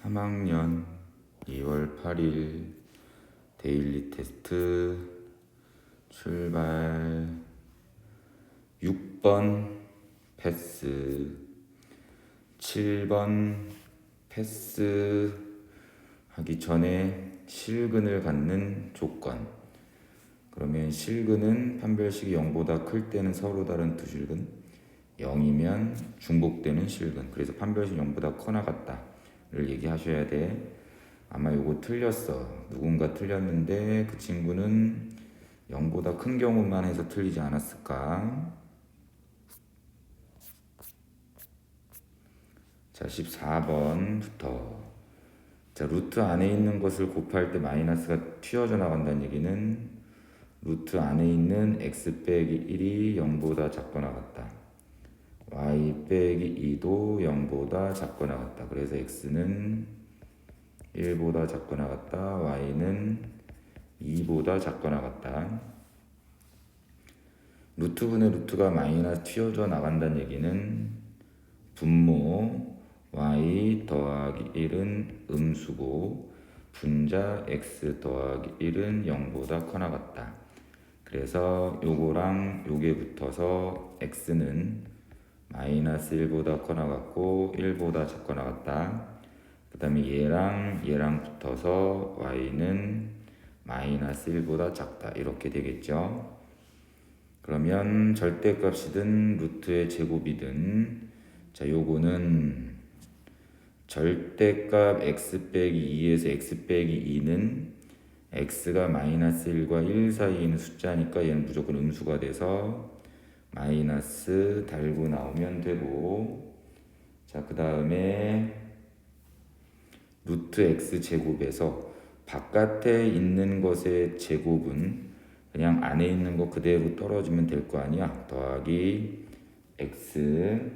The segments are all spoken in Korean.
3학년 2월 8일 데일리 테스트 출발. 6번 패스, 7번 패스 하기 전에 실근을 갖는 조건. 그러면 실근은 판별식이 0보다 클 때는 서로 다른 두 실근, 0이면 중복되는 실근. 그래서 판별식 0보다 커나 같다를 얘기하셔야 돼. 아마 요거 틀렸어. 누군가 틀렸는데 그 친구는 0보다 큰 경우만 해서 틀리지 않았을까? 자, 14번부터. 자, 루트 안에 있는 것을 곱할 때 마이너스가 튀어져 나간다는 얘기는 루트 안에 있는 x 빼기 1이 0보다 작거나 같다. y 빼기 2도 0보다 작거나 같다. 그래서 x는 1보다 작거나 같다. y는 2보다 작거나 같다. 루트분의 루트가 마이너스 튀어져 나간다는 얘기는 분모 y 더하기 1은 음수고 분자 x 더하기 1은 0보다 커나 같다. 그래서 요거랑 요게 붙어서 x는 마이너스 1보다 커나 같고 1보다 작거나 같다. 그 다음에 얘랑 붙어서 y는 마이너스 1보다 작다. 이렇게 되겠죠. 그러면 절대값이든 루트의 제곱이든, 자, 요거는 절대값 x 빼기 2에서 x 빼기 2는 x가 마이너스 1과 1 사이에 있는 숫자니까 얘는 무조건 음수가 돼서 마이너스 달고 나오면 되고, 자, 그 다음에 루트 x 제곱에서 바깥에 있는 것의 제곱은 그냥 안에 있는 거 그대로 떨어지면 될 거 아니야. 더하기 x,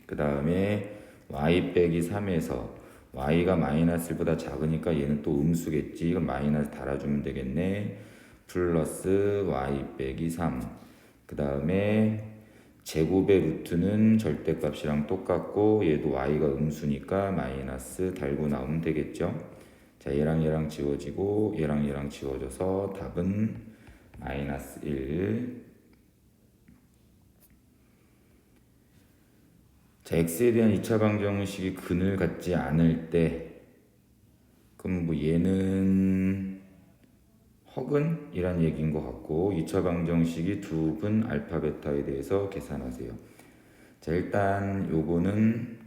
그 다음에 y 빼기 3에서 y가 마이너스 1보다 작으니까 얘는 또 음수겠지. 이건 마이너스 달아주면 되겠네. 플러스 y 빼기 3. 그 다음에 제곱의 루트는 절대값이랑 똑같고 얘도 y가 음수니까 마이너스 달고 나오면 되겠죠. 자, 얘랑 지워지고 얘랑 지워져서 답은 마이너스 1. 자, x에 대한 2차 방정식이 근을 갖지 않을 때, 그럼 뭐 얘는 허근이란 얘기인 것 같고 2차 방정식이 두 근 알파 베타에 대해서 계산하세요. 자, 일단 요거는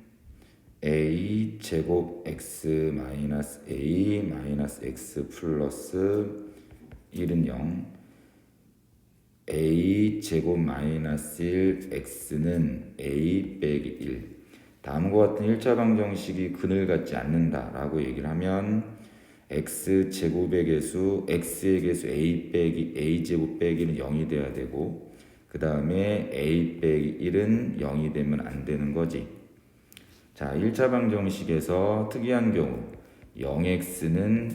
a 제곱 x 마이너스 a 마이너스 x 플러스 1은 0, a 제곱 마이너스 1 x는 a 빼기 1. 다음과 같은 1차 방정식이 근을 갖지 않는다 라고 얘기를 하면 x 제곱의 개수, x의 개수 a 빼기 a 제곱 빼기는 0이 돼야 되고, 그 다음에 a 빼기 1은 0이 되면 안 되는 거지. 자, 1차 방정식에서 특이한 경우 0x는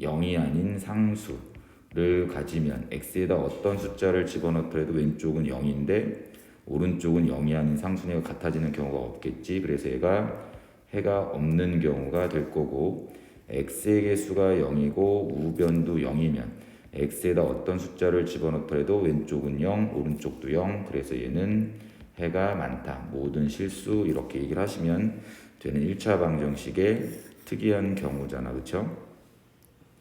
0이 아닌 상수를 가지면 x에다 어떤 숫자를 집어넣더라도 왼쪽은 0인데 오른쪽은 0이 아닌 상수니까 같아지는 경우가 없겠지. 그래서 얘가 해가 없는 경우가 될 거고, x의 개수가 0이고 우변도 0이면 x에다 어떤 숫자를 집어넣더라도 왼쪽은 0, 오른쪽도 0. 그래서 얘는 해가 많다. 모든 실수. 이렇게 얘기를 하시면 되는 1차 방정식의 특이한 경우잖아. 그쵸?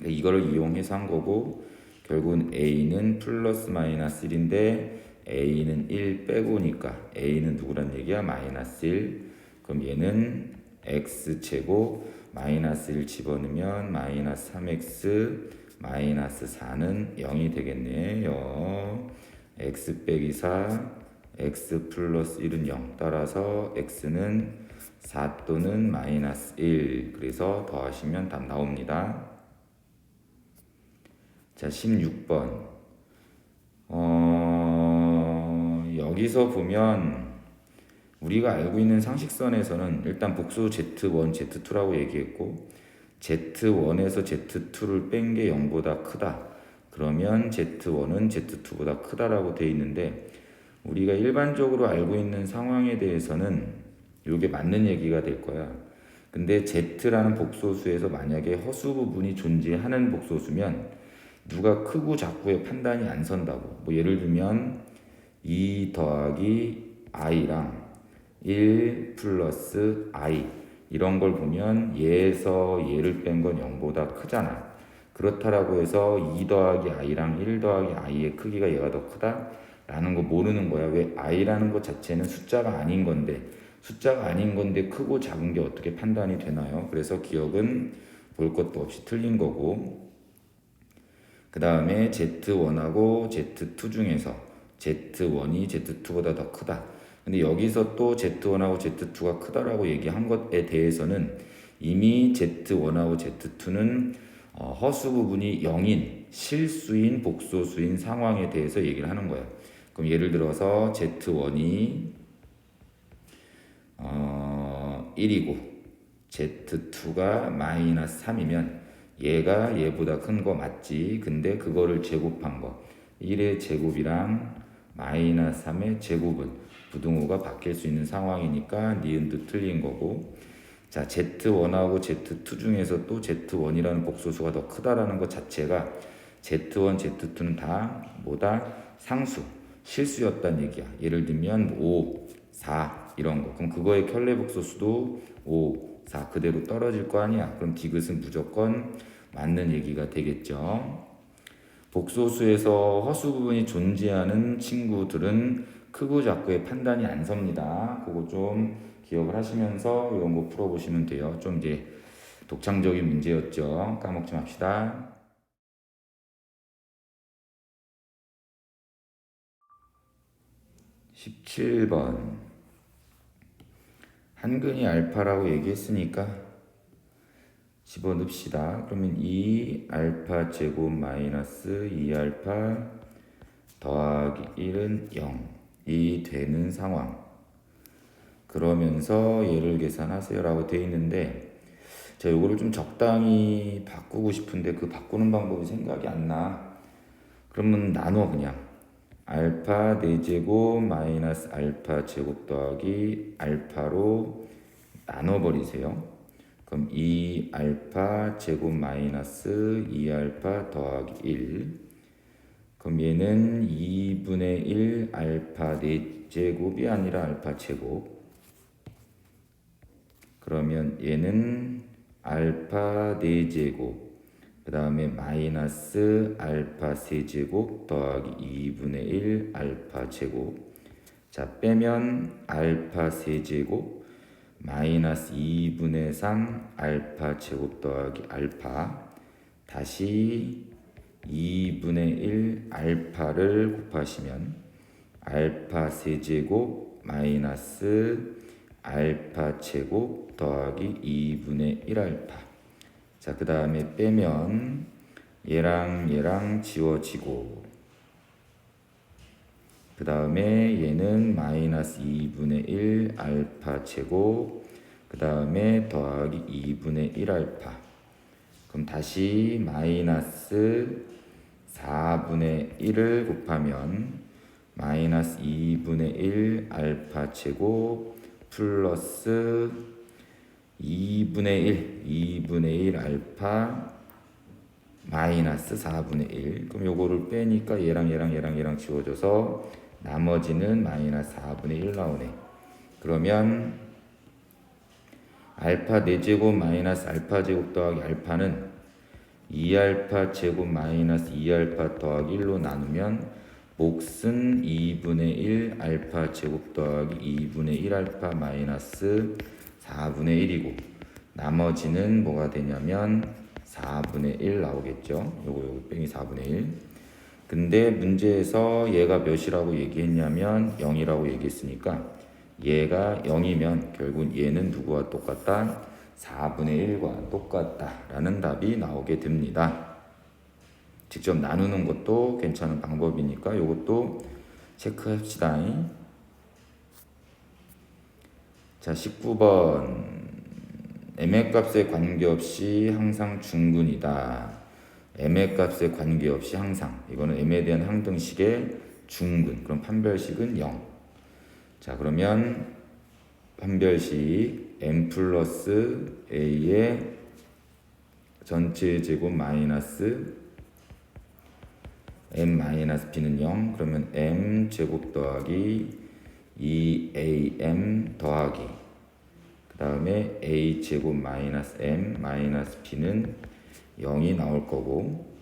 이거를 이용해서 한 거고, 결국은 a는 플러스 마이너스 1인데 a는 1 빼고니까 a는 누구란 얘기야? 마이너스 1. 그럼 얘는 x제곱 마이너스 1 집어넣으면 마이너스 3x 마이너스 4는 0이 되겠네. 0. x 빼기 4, x 플러스 1은 0. 따라서 x는 4 또는 마이너스 1. 그래서 더하시면 답 나옵니다. 자, 16번. 여기서 보면 우리가 알고 있는 상식선에서는 일단 복수 Z1, Z2라고 얘기했고, Z1에서 Z2를 뺀 게 0보다 크다. 그러면 Z1은 Z2보다 크다라고 돼 있는데, 우리가 일반적으로 알고 있는 상황에 대해서는 이게 맞는 얘기가 될 거야. 근데 Z라는 복소수에서 만약에 허수 부분이 존재하는 복소수면 누가 크고 작고의 판단이 안 선다고. 뭐 예를 들면 2 더하기 i랑 1 플러스 i 이런 걸 보면 얘에서 얘를 뺀 건 0보다 크잖아. 그렇다라고 해서 2 더하기 i랑 1 더하기 i의 크기가 얘가 더 크다? 라는 거 모르는 거야. 왜? i라는 것 자체는 숫자가 아닌 건데 크고 작은 게 어떻게 판단이 되나요? 그래서 기억은 볼 것도 없이 틀린 거고, 그 다음에 Z1하고 Z2 중에서 Z1이 Z2보다 더 크다. 근데 여기서 또 Z1하고 Z2가 크다라고 얘기한 것에 대해서는 이미 Z1하고 Z2는 허수 부분이 0인 실수인 복소수인 상황에 대해서 얘기를 하는 거예요. 그럼 예를 들어서 Z1이 1이고 Z2가 마이너스 3이면 얘가 얘보다 큰 거 맞지? 근데 그거를 제곱한 거 1의 제곱이랑 마이너스 3의 제곱은 부등호가 바뀔 수 있는 상황이니까 니은도 틀린 거고, 자 Z1하고 Z2 중에서 또 Z1이라는 복소수가 더 크다라는 것 자체가 Z1, Z2는 다 뭐다? 상수, 실수였단 얘기야. 예를 들면 5, 4 이런 거. 그럼 그거의 켤레 복소수도 5, 4 그대로 떨어질 거 아니야. 그럼 디귿은 무조건 맞는 얘기가 되겠죠. 복소수에서 허수 부분이 존재하는 친구들은 크고 작고의 판단이 안 섭니다. 그거 좀 기억을 하시면서 이런 거 풀어보시면 돼요. 좀 이제 독창적인 문제였죠. 까먹지 맙시다. 17번. 한근이 알파라고 얘기했으니까 집어넣읍시다. 그러면 2알파 제곱 마이너스 2알파 더하기 1은 0이 되는 상황. 그러면서 얘를 계산하세요 라고 되어 있는데, 자 요거를 좀 적당히 바꾸고 싶은데 그 바꾸는 방법이 생각이 안 나. 그러면 나눠 그냥 알파 4제곱 마이너스 알파 제곱 더하기 알파로 나눠버리세요. 그럼 2알파 제곱 마이너스 2알파 더하기 1. 그럼 얘는 2분의 1 알파 4제곱이 아니라 알파 제곱. 그러면 얘는 알파 4제곱 그 다음에 마이너스 알파 세제곱 더하기 2분의 1 알파 제곱. 자 빼면 알파 세제곱 마이너스 2분의 3 알파 제곱 더하기 알파, 다시 2분의 1 알파를 곱하시면 알파 세제곱 마이너스 알파 제곱 더하기 2분의 1 알파. 자 그 다음에 빼면 얘랑 얘랑 지워지고, 그 다음에 얘는 마이너스 2분의 1 알파 제곱 그 다음에 더하기 2분의 1 알파. 그럼 다시 마이너스 4분의 1을 곱하면 마이너스 2분의 1 알파 제곱 플러스 2분의 1 알파 마이너스 4분의 1. 그럼 요거를 빼니까 얘랑 지워져서 나머지는 마이너스 4분의 1 나오네. 그러면 알파 4제곱 마이너스 알파 제곱 더하기 알파는 2알파 제곱 마이너스 2알파 더하기 1로 나누면 몫은 2분의 1 알파 제곱 더하기 2분의 1 알파 마이너스 4분의 1이고, 나머지는 뭐가 되냐면 4분의 1 나오겠죠. 요거 빼기 4분의 1. 근데 문제에서 얘가 몇이라고 얘기했냐면 0이라고 얘기했으니까 얘가 0이면 결국 얘는 누구와 똑같다? 4분의 1과 똑같다 라는 답이 나오게 됩니다. 직접 나누는 것도 괜찮은 방법이니까 이것도 체크합시다. 자 19번. m의 값에 관계없이 항상 중근이다. m의 값에 관계없이 항상, 이거는 m에 대한 항등식의 중근. 그럼 판별식은 0. 자 그러면 판별식 m 플러스 a의 전체 제곱 마이너스 m 마이너스 b는 0. 그러면 m 제곱 더하기 2am 더하기 그 다음에 a 제곱 마이너스 m 마이너스 b는 0이 나올 거고,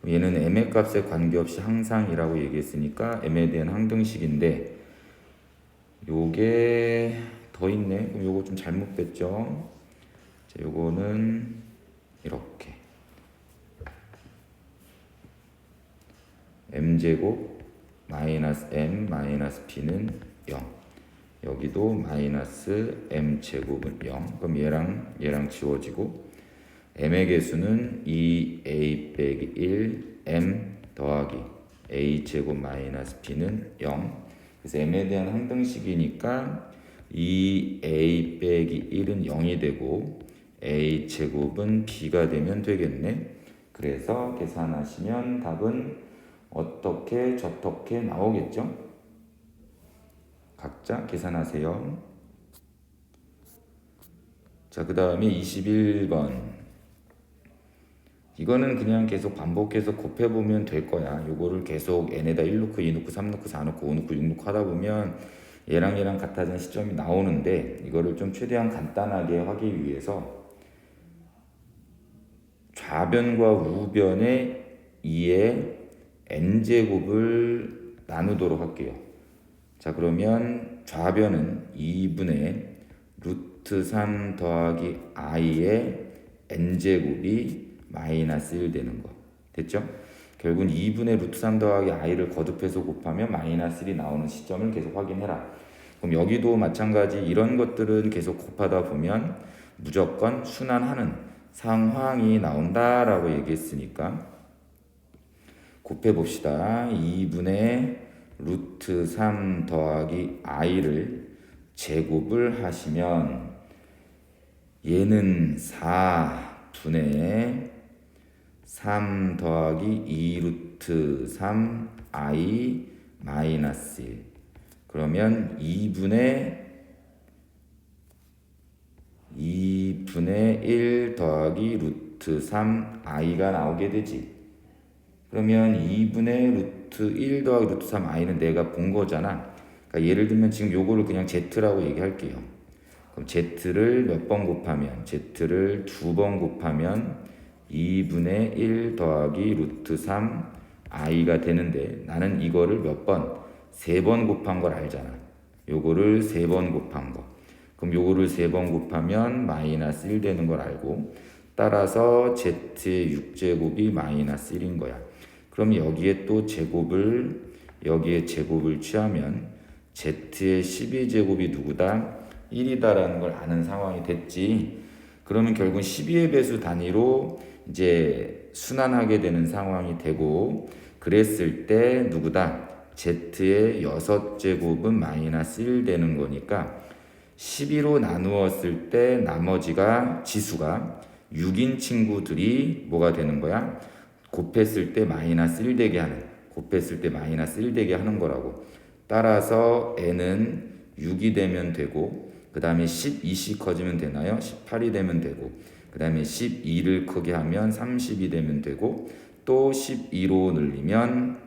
얘는 m의 값에 관계없이 항상이라고 얘기했으니까 m에 대한 항등식인데, 요게 더 있네. 그럼 요거 좀 잘못됐죠. 자, 요거는 이렇게 m제곱 마이너스 m 마이너스 b는 0. 여기도 마이너스 m제곱은 0. 그럼 얘랑 지워지고, m의 개수는 2a 빼기 1 m 더하기 a 제곱 마이너스 b는 0. 그래서 m에 대한 항등식이니까 2a 빼기 1은 0이 되고 a 제곱은 b가 되면 되겠네. 그래서 계산하시면 답은 어떻게 저떻게 나오겠죠? 각자 계산하세요. 자, 그 다음에 21번. 이거는 그냥 계속 반복해서 곱해보면 될 거야. 요거를 계속 n에다 1 넣고 2 넣고 3 넣고 4 넣고 5 넣고 6 넣고 하다 보면 얘랑 같아지는 시점이 나오는데, 이거를 좀 최대한 간단하게 하기 위해서 좌변과 우변의 2의 n제곱을 나누도록 할게요. 자, 그러면 좌변은 2분의 루트 3 더하기 i의 n제곱이 마이너스 1 되는 거. 됐죠? 결국은 2분의 루트 3 더하기 i를 거듭해서 곱하면 마이너스 1이 나오는 시점을 계속 확인해라. 그럼 여기도 마찬가지 이런 것들은 계속 곱하다 보면 무조건 순환하는 상황이 나온다라고 얘기했으니까 곱해봅시다. 2분의 루트 3 더하기 i를 제곱을 하시면 얘는 4분의 3 더하기 2 루트 3 i 마이너스 1. 그러면 2분의 1 더하기 루트 3 i가 나오게 되지. 그러면 2분의 루트 1 더하기 루트 3 i는 내가 본 거잖아. 그러니까 예를 들면 지금 요거를 그냥 z라고 얘기할게요. 그럼 z를 몇 번 곱하면, z를 2번 곱하면 2분의 1 더하기 루트 3 i가 되는데, 나는 이거를 몇 번? 3번 곱한 걸 알잖아. 요거를 3번 곱한 거. 그럼 요거를 3번 곱하면 마이너스 1 되는 걸 알고, 따라서 z의 6제곱이 마이너스 1인 거야. 그럼 여기에 또 제곱을, 여기에 제곱을 취하면 z의 12제곱이 누구다? 1이다라는 걸 아는 상황이 됐지. 그러면 결국 12의 배수 단위로 이제 순환하게 되는 상황이 되고, 그랬을 때 누구다? z의 6제곱은 마이너스 1 되는 거니까 12로 나누었을 때 나머지가 지수가 6인 친구들이 뭐가 되는 거야? 곱했을 때 마이너스 1 되게 하는, 곱했을 때 마이너스 1 되게 하는 거라고. 따라서 n은 6이 되면 되고, 그 다음에 12씩 커지면 되나요? 18이 되면 되고, 그 다음에 12를 크게 하면 30이 되면 되고, 또 12로 늘리면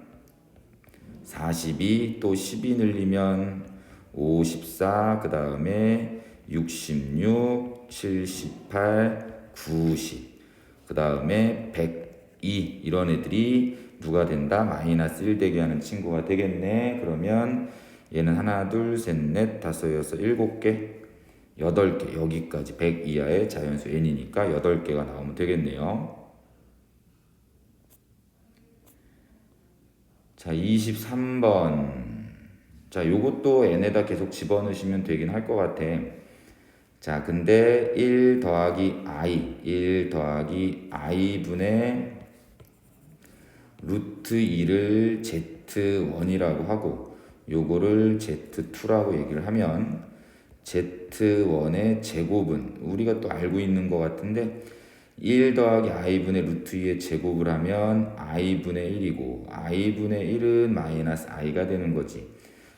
42, 또 12 늘리면 54, 그 다음에 66, 78, 90, 그 다음에 102, 이런 애들이 누가 된다? 마이너스 1 되게 하는 친구가 되겠네. 그러면 얘는 하나, 둘, 셋, 넷, 다섯, 여섯, 7개, 8개, 여기까지 100 이하의 자연수 n이니까 8개가 나오면 되겠네요. 자, 23번. 자, 요것도 n에다 계속 집어넣으시면 되긴 할 것 같아. 자, 근데 1 더하기 i분의 루트 2를 z1이라고 하고, 요거를 z2라고 얘기를 하면 z1의 제곱은 우리가 또 알고 있는 것 같은데, 1 더하기 i분의 루트 2의 제곱을 하면 i분의 1이고, i분의 1은 마이너스 i가 되는 거지.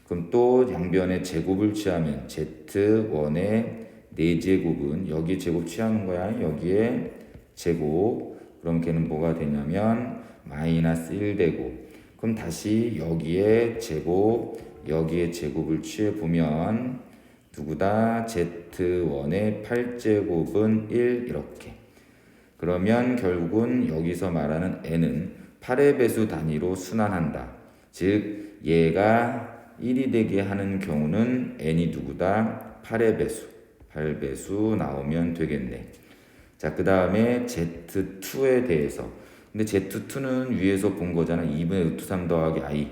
그럼 또 양변의 제곱을 취하면 z1의 4제곱은 여기 제곱 취하는 거야. 여기에 제곱. 그럼 걔는 뭐가 되냐면 마이너스 1 되고, 그럼 다시 여기에 제곱, 여기에 제곱을 취해 보면 누구다? Z1의 8제곱은 1 이렇게. 그러면 결국은 여기서 말하는 n은 8의 배수 단위로 순환한다. 즉 얘가 1이 되게 하는 경우는 n이 누구다? 8의 배수. 8배수 나오면 되겠네. 자, 그 다음에 Z2에 대해서. 근데 Z2는 위에서 본 거잖아. 2분의 루트 3 더하기 i.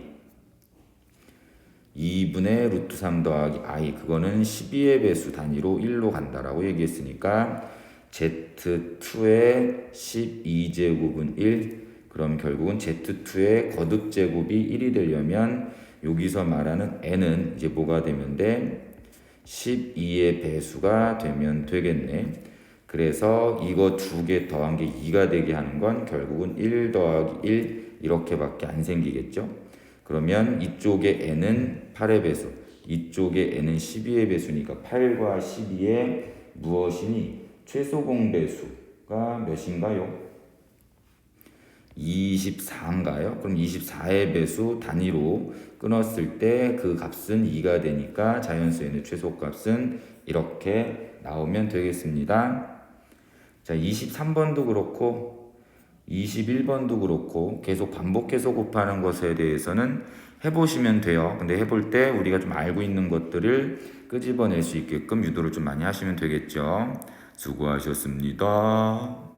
2분의 루트 3 더하기 i. 그거는 12의 배수 단위로 1로 간다라고 얘기했으니까 Z2의 12제곱은 1. 그럼 결국은 Z2의 거듭 제곱이 1이 되려면 여기서 말하는 n은 이제 뭐가 되면 돼? 12의 배수가 되면 되겠네. 그래서 이거 두 개 더한 게 2가 되게 하는 건 결국은 1 더하기 1 이렇게밖에 안 생기겠죠. 그러면 이쪽에 n은 8의 배수, 이쪽에 n은 12의 배수니까 8과 12의 무엇이니? 최소 공배수가 몇인가요? 24인가요? 그럼 24의 배수 단위로 끊었을 때 그 값은 2가 되니까 자연수의 최소값은 이렇게 나오면 되겠습니다. 자, 23번도 그렇고 21번도 그렇고 계속 반복해서 곱하는 것에 대해서는 해보시면 돼요. 근데 해볼 때 우리가 좀 알고 있는 것들을 끄집어낼 수 있게끔 유도를 좀 많이 하시면 되겠죠. 수고하셨습니다.